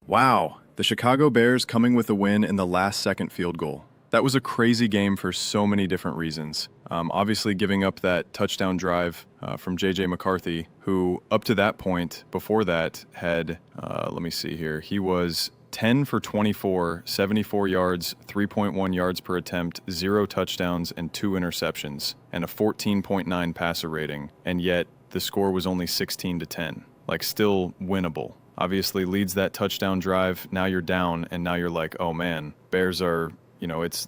Wow, the Chicago Bears coming with a win in the last second field goal. That was a crazy game for so many different reasons. Obviously, giving up that touchdown drive from J.J. McCarthy, who up to that point, before that, had, let me see here, he was 10 for 24, 74 yards, 3.1 yards per attempt, 0 touchdowns, and 2 interceptions, and a 14.9 passer rating, and yet the score was only 16 to 10. Like, still winnable. Obviously leads that touchdown drive. Now you're down, and now you're like, oh man, Bears are, it's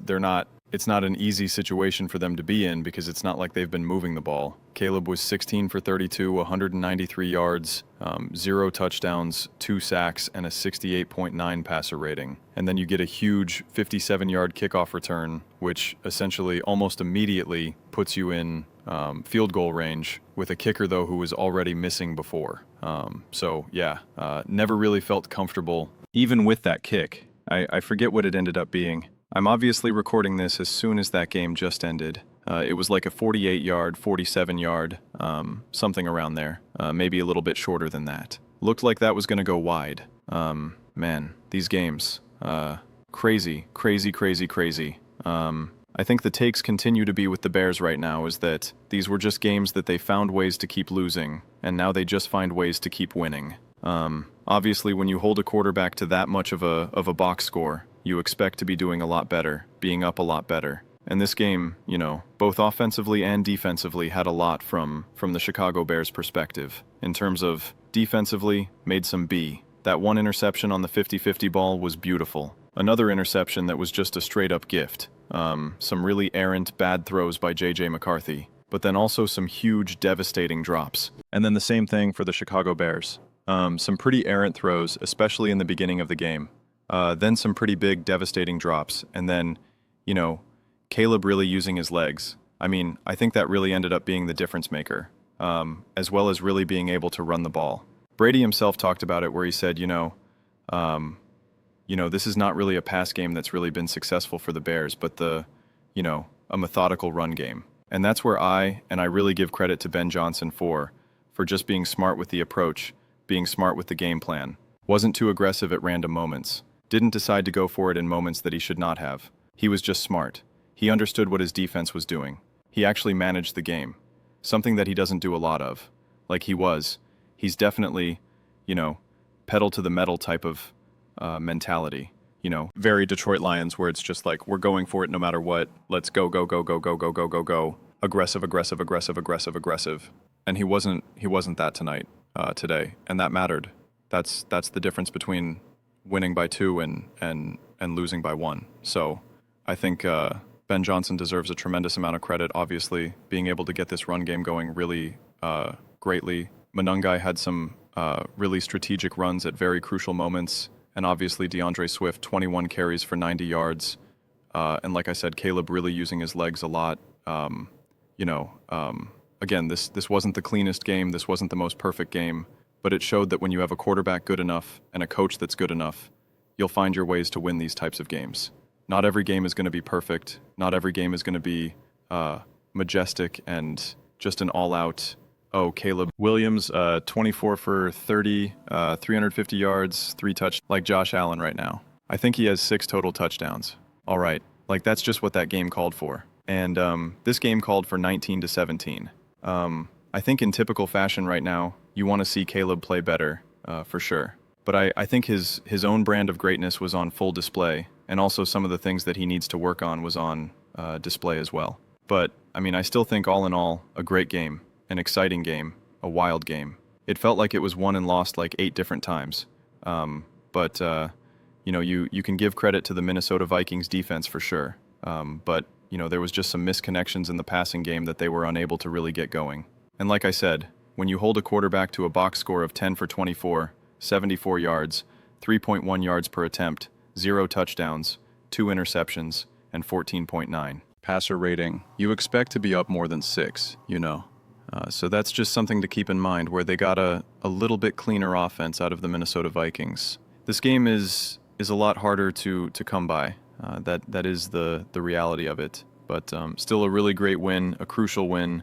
not an easy situation for them to be in because it's not like they've been moving the ball. Caleb was 16 for 32, 193 yards, 0 touchdowns, 2 sacks, and a 68.9 passer rating. And then you get a huge 57-yard kickoff return, which essentially almost immediately puts you in field goal range with a kicker, though, who was already missing before. Never really felt comfortable, even with that kick. I forget what it ended up being. I'm obviously recording this as soon as that game just ended. It was like a 48-yard, 47-yard, something around there, maybe a little bit shorter than that. Looked like that was going to go wide. Man, these games, crazy, crazy, crazy, crazy. I think the takes continue to be with the Bears right now is that these were just games that they found ways to keep losing, and now they just find ways to keep winning. Obviously, when you hold a quarterback to that much of a box score, you expect to be doing a lot better, being up a lot better. And this game, both offensively and defensively had a lot from the Chicago Bears' perspective. In terms of defensively, made some B. That one interception on the 50-50 ball was beautiful. Another interception that was just a straight-up gift. Some really errant, bad throws by J.J. McCarthy, but then also some huge, devastating drops. And then the same thing for the Chicago Bears. Some pretty errant throws, especially in the beginning of the game. Then some pretty big, devastating drops. And then, Caleb really using his legs. I mean, I think that really ended up being the difference maker, as well as really being able to run the ball. Brady himself talked about it where he said, this is not really a pass game that's really been successful for the Bears, but a methodical run game. And that's where I really give credit to Ben Johnson for just being smart with the approach, being smart with the game plan. Wasn't too aggressive at random moments. Didn't decide to go for it in moments that he should not have. He was just smart. He understood what his defense was doing. He actually managed the game. Something that he doesn't do a lot of. He's definitely, pedal to the metal type of mentality. Very Detroit Lions, where it's just like, we're going for it no matter what. Let's go, go, go, go, go, go, go, go, go. Aggressive, aggressive, aggressive, aggressive, aggressive. And he wasn't that today, and that mattered. That's the difference between winning by 2 and losing by 1. So I think Ben Johnson deserves a tremendous amount of credit, obviously, being able to get this run game going really greatly. Monangai had some really strategic runs at very crucial moments. And obviously DeAndre Swift, 21 carries for 90 yards. And like I said, Caleb really using his legs a lot. Again, this wasn't the cleanest game. This wasn't the most perfect game. But it showed that when you have a quarterback good enough and a coach that's good enough, you'll find your ways to win these types of games. Not every game is going to be perfect. Not every game is going to be majestic and just an all-out, Caleb Williams, 24 for 30, 350 yards, 3 touchdowns, like Josh Allen right now. I think he has 6 total touchdowns. All right, that's just what that game called for. And this game called for 19 to 17. I think in typical fashion right now, you want to see Caleb play better, for sure. But I think his own brand of greatness was on full display, and also some of the things that he needs to work on was on display as well. But, I still think all in all, a great game, an exciting game, a wild game. It felt like it was won and lost like 8 different times. You can give credit to the Minnesota Vikings defense for sure. But there was just some misconnections in the passing game that they were unable to really get going. And like I said, when you hold a quarterback to a box score of 10 for 24, 74 yards, 3.1 yards per attempt, 0 touchdowns, 2 interceptions, and 14.9 passer rating, you expect to be up more than 6, So that's just something to keep in mind, where they got a little bit cleaner offense out of the Minnesota Vikings. This game is a lot harder to come by. That is the reality of it. But still a really great win, a crucial win.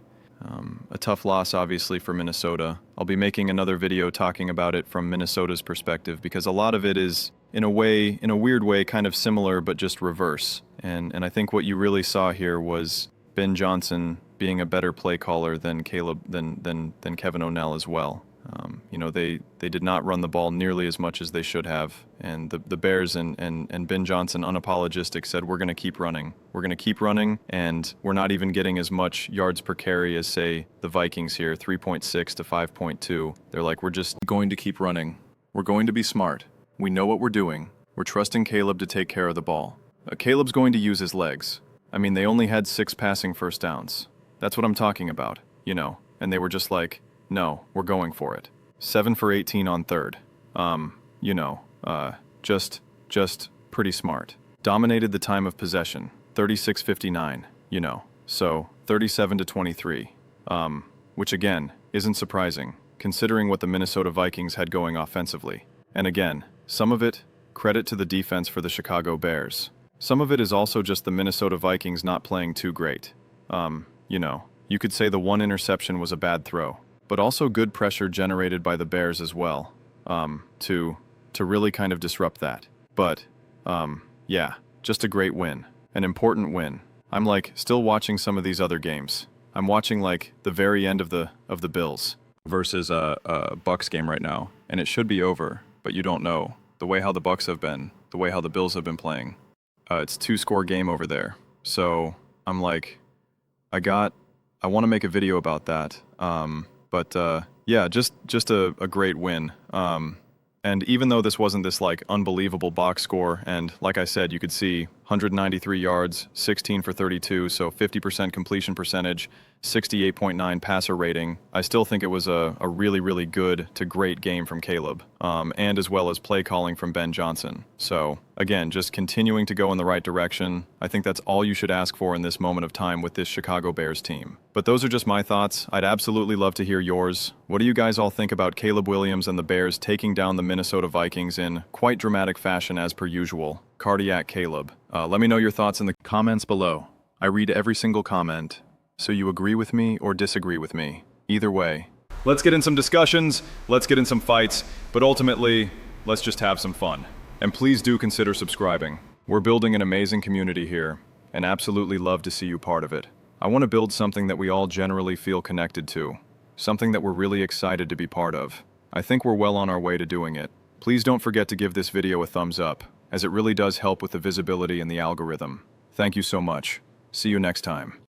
A tough loss, obviously, for Minnesota. I'll be making another video talking about it from Minnesota's perspective because a lot of it is, in a weird way, kind of similar but just reverse. And I think what you really saw here was Ben Johnson being a better play caller than Kevin O'Neill as well. They did not run the ball nearly as much as they should have, and the Bears and Ben Johnson, unapologetic, said, we're going to keep running. We're going to keep running, and we're not even getting as much yards per carry as, say, the Vikings here, 3.6 to 5.2. They're like, we're just going to keep running. We're going to be smart. We know what we're doing. We're trusting Caleb to take care of the ball. Caleb's going to use his legs. I mean, they only had 6 passing first downs. That's what I'm talking about, and they were just like, no, we're going for it. 7 for 18 on third. Just pretty smart. Dominated the time of possession, 36-59, so 37 to 23. Which again, isn't surprising, considering what the Minnesota Vikings had going offensively. And again, some of it, credit to the defense for the Chicago Bears. Some of it is also just the Minnesota Vikings not playing too great. You could say the one interception was a bad throw, but also good pressure generated by the Bears as well, to really kind of disrupt that. But, yeah, just a great win. An important win. I'm still watching some of these other games. I'm watching the very end of the Bills versus a Bucks game right now, and it should be over, but you don't know. The way how the Bucks have been, the way how the Bills have been playing. It's 2-score game over there. So I'm I want to make a video about that. Yeah, just a great win. And even though this wasn't this unbelievable box score, and like I said, you could see 193 yards, 16 for 32, so 50% completion percentage, 68.9 passer rating, I still think it was a really, really good to great game from Caleb, and as well as play calling from Ben Johnson. So again, just continuing to go in the right direction. I think that's all you should ask for in this moment of time with this Chicago Bears team. But those are just my thoughts. I'd absolutely love to hear yours. What do you guys all think about Caleb Williams and the Bears taking down the Minnesota Vikings in quite dramatic fashion as per usual? Cardiac Caleb. Let me know your thoughts in the comments below. I read every single comment, so you agree with me or disagree with me. Either way. Let's get in some discussions, let's get in some fights, but ultimately, let's just have some fun. And please do consider subscribing. We're building an amazing community here, and absolutely love to see you part of it. I want to build something that we all generally feel connected to, something that we're really excited to be part of. I think we're well on our way to doing it. Please don't forget to give this video a thumbs up, as it really does help with the visibility and the algorithm. Thank you so much. See you next time.